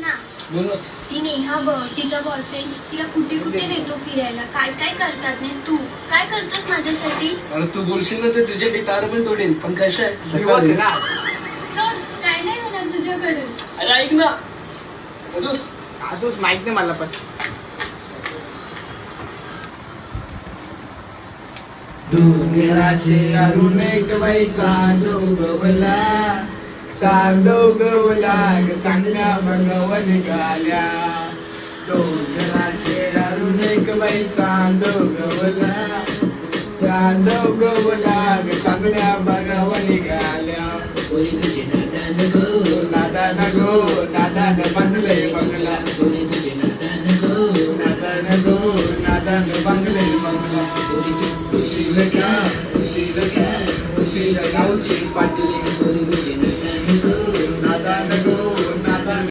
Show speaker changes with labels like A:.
A: ना
B: बोल ना.
A: ती नेहा बघ तिचा बॉयफ्रेंड तिला कुठे कुठे नेतो फिरायला. काय काय करतात नाही तू काय करतोस माझ्यासाठी.
B: अरे तू बोलशील ना तर तुझ्यासाठी तार पण तोडेल. पण कसं आहे
C: दिवस आहे ना.
A: सोड काय नाही होणार तुझ्याकडून.
B: अरे ऐक ना मधुस.
C: आजच माहित नाही मला पण. डोंगराचे अरुण एक बाई चांदो गवला चांगल्या बघावं निघाल्या. डोंगराचे अरुण एक बाई चांदो गवला चांगल्या बघावं निघाल्या.
D: पोरी तुझे नादान गो
C: नादान बांधले बंगला.
D: पोरी तुझे नादान गो
C: नादान बांधले बंगला.
D: पोरी तू
C: खुशीला गावची पाटली